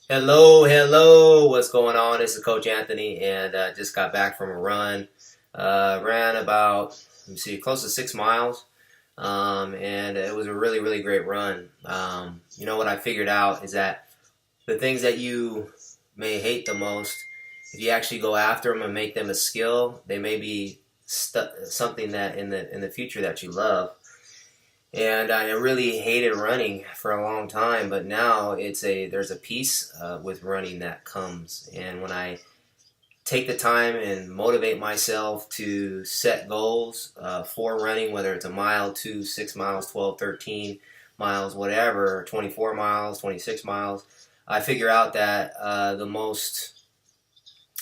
Hello, hello. What's going on? This is Coach Anthony, and just got back from a run. Ran about, let me see, close to 6 miles, and it was a really, really great run. What I figured out is that the things that you may hate the most, if you actually go after them and make them a skill, they may be something that in the future that you love. And I really hated running for a long time, but now there's a peace with running that comes. And when I take the time and motivate myself to set goals for running, whether it's a mile, 2, 6 miles, 12, 13 miles, whatever, 24 miles, 26 miles, I figure out that the most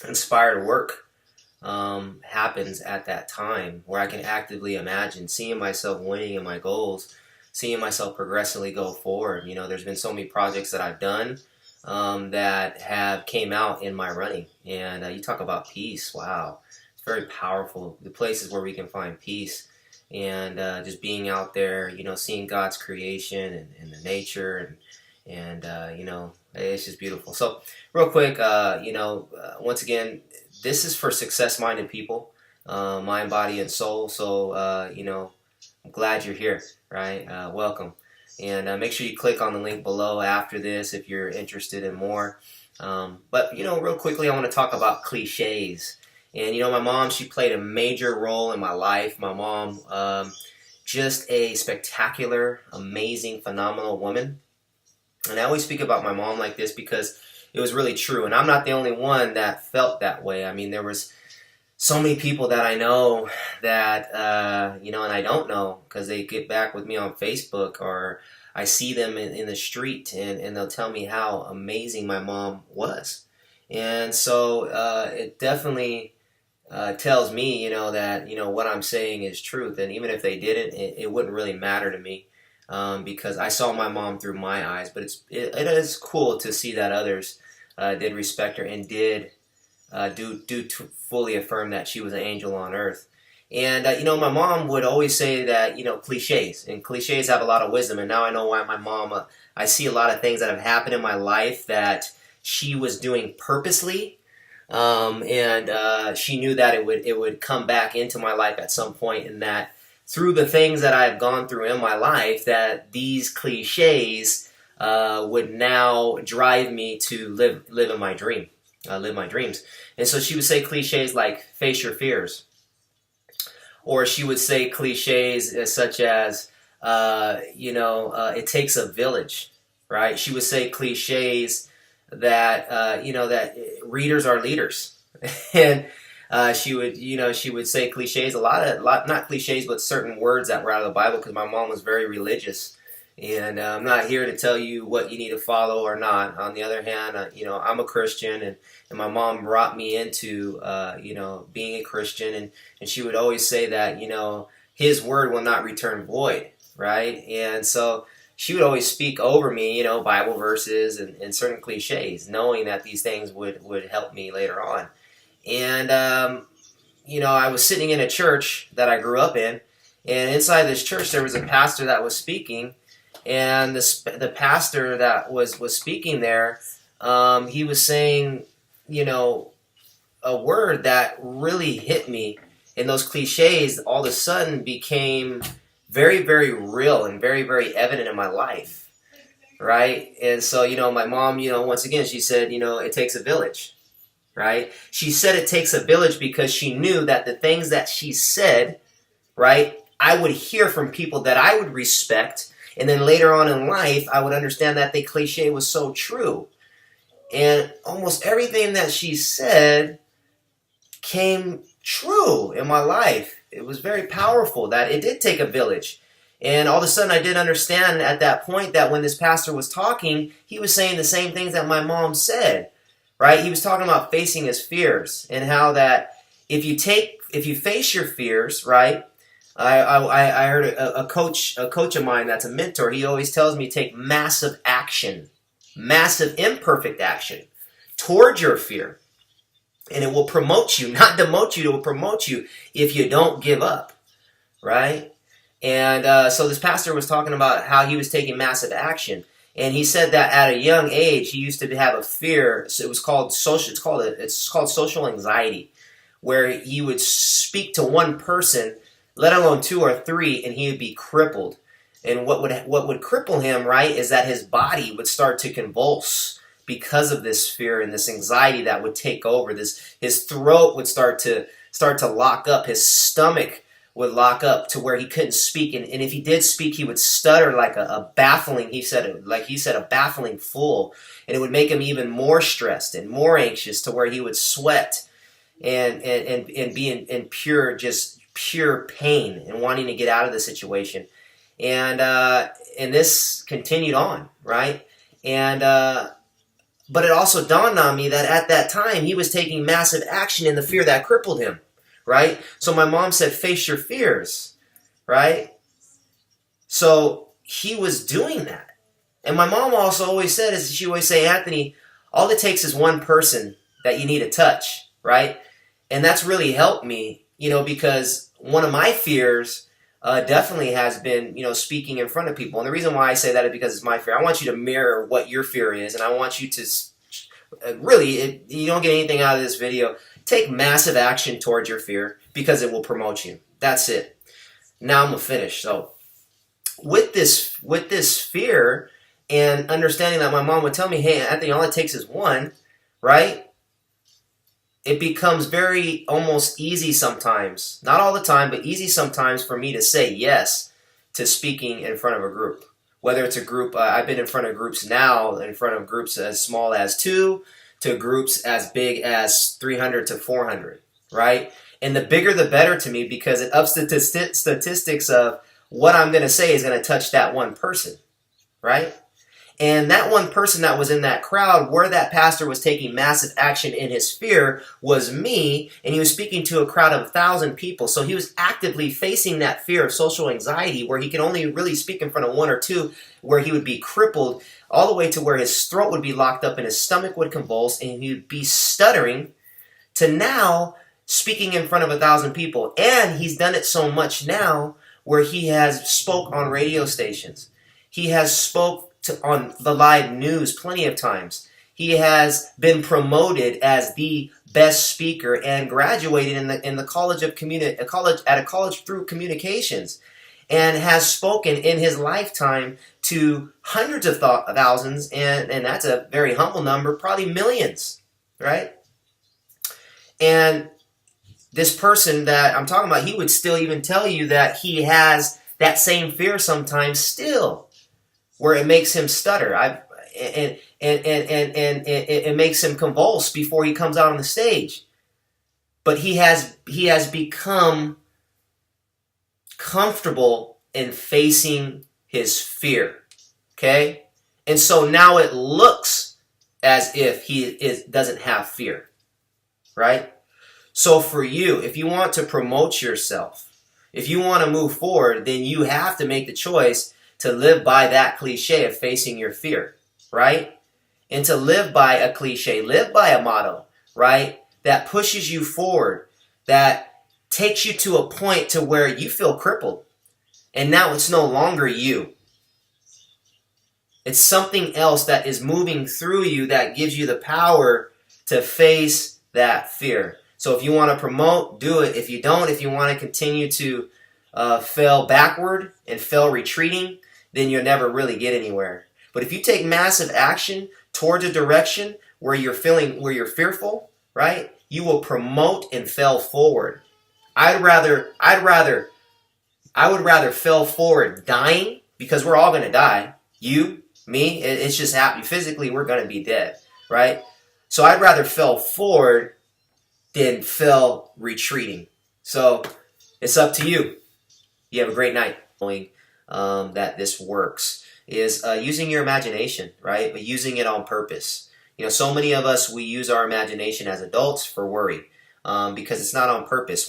inspired work happens at that time where I can actively imagine seeing myself winning in my goals, seeing myself progressively go forward. There's been so many projects that I've done that have came out in my running. And you talk about peace. Wow. It's very powerful. The places where we can find peace and just being out there, seeing God's creation and the nature and it's just beautiful. So real quick, once again, this is for success-minded people, mind, body, and soul. So, I'm glad you're here, right? Welcome. And make sure you click on the link below after this if you're interested in more. But real quickly, I want to talk about cliches. And, my mom, she played a major role in my life. My mom, just a spectacular, amazing, phenomenal woman. And I always speak about my mom like this because it was really true. And I'm not the only one that felt that way. I mean, there was so many people that I know that, and I don't know because they get back with me on Facebook or I see them in the street and they'll tell me how amazing my mom was. And so it definitely tells me, that, what I'm saying is truth. And even if they didn't, it wouldn't really matter to me. Because I saw my mom through my eyes, but it is cool to see that others did respect her and did do fully affirm that she was an angel on earth. And my mom would always say that cliches, and cliches have a lot of wisdom. And now I know why my mom. I see a lot of things that have happened in my life that she was doing purposely, and she knew that it would come back into my life at some point, and that through the things that I've gone through in my life, that these cliches would now drive me to live in my dream, live my dreams. And so she would say cliches like "face your fears," or she would say cliches such as "it takes a village." Right? She would say cliches that that readers are leaders, and she would say cliches, a lot, not cliches, but certain words that were out of the Bible because my mom was very religious. And I'm not here to tell you what you need to follow or not. On the other hand, I'm a Christian, and my mom brought me into, being a Christian. And she would always say that, His word will not return void, right? And so she would always speak over me, Bible verses and certain cliches, knowing that these things would help me later on. And, I was sitting in a church that I grew up in, and inside this church there was a pastor that was speaking, and the pastor that was speaking there, he was saying, a word that really hit me, and those cliches all of a sudden became very, very real and very, very evident in my life, right? And so, my mom, once again, she said, it takes a village. Right? She said it takes a village because she knew that the things that she said, right, I would hear from people that I would respect, and then later on in life, I would understand that the cliche was so true. And almost everything that she said came true in my life. It was very powerful that it did take a village. And all of a sudden, I did understand at that point that when this pastor was talking, he was saying the same things that my mom said. Right? He was talking about facing his fears and how that if you face your fears, right? I heard a coach of mine that's a mentor. He always tells me take massive action, massive imperfect action toward your fear, and it will promote you, not demote you. It will promote you if you don't give up, right? And so this pastor was talking about how he was taking massive action. And he said that at a young age, he used to have a fear. So it was called social. It's called social anxiety, where he would speak to one person, let alone two or three, and he would be crippled. And what would cripple him, right, is that his body would start to convulse because of this fear and this anxiety that would take over. His throat would start to lock up. His stomach would lock up to where he couldn't speak, and if he did speak, he would stutter like a baffling. He said a baffling fool, and it would make him even more stressed and more anxious to where he would sweat and be in pure pain and wanting to get out of the situation, and this continued on, right, and. But it also dawned on me that at that time he was taking massive action in the fear that crippled him, right? So my mom said, face your fears, right? So he was doing that. And my mom also always said, as she always say, Anthony, all it takes is one person that you need to touch, right? And that's really helped me, because one of my fears definitely has been, speaking in front of people. And the reason why I say that is because it's my fear. I want you to mirror what your fear is, and I want you to really, you don't get anything out of this video, take massive action towards your fear because it will promote you. That's it. Now I'm going to finish. So with this fear and understanding that my mom would tell me, hey, Anthony, all it takes is one, right? It becomes very almost easy sometimes, not all the time, but easy sometimes for me to say yes to speaking in front of a group. Whether it's a group, I've been in front of groups now, in front of groups as small as 2 to groups as big as 300 to 400, right? And the bigger the better to me because it ups the statistics of what I'm going to say is going to touch that one person, right? And that one person that was in that crowd where that pastor was taking massive action in his fear was me, and he was speaking to a crowd of 1,000 people. So he was actively facing that fear of social anxiety where he could only really speak in front of 1 or 2, where he would be crippled all the way to where his throat would be locked up and his stomach would convulse and he would be stuttering, to now speaking in front of 1,000 people. And he's done it so much now where he has spoke on radio stations. He has spoke on the live news plenty of times. He has been promoted as the best speaker and graduated in the college through communications, and has spoken in his lifetime to hundreds of thousands, and that's a very humble number, probably millions, right? And this person that I'm talking about, he would still even tell you that he has that same fear sometimes still, where it makes him stutter, and it makes him convulse before he comes out on the stage. But he has become comfortable in facing his fear, okay? And so now it looks as if he doesn't have fear, right? So for you, if you want to promote yourself, if you want to move forward, then you have to make the choice to live by that cliche of facing your fear, right? And to live by a cliche, live by a motto, right? That pushes you forward, that takes you to a point to where you feel crippled. And now it's no longer you. It's something else that is moving through you that gives you the power to face that fear. So if you want to promote, do it. If you don't, if you want to continue to fail backward and fail retreating, then you'll never really get anywhere. But if you take massive action towards a direction where you're fearful, right? You will promote and fail forward. I would rather fail forward dying, because we're all going to die. You, me, it's just happening. Physically, we're going to be dead, right? So I'd rather fail forward than fail retreating. So it's up to you. You have a great night. That this works is using your imagination, right? But using it on purpose. So many of us, we use our imagination as adults for worry because it's not on purpose.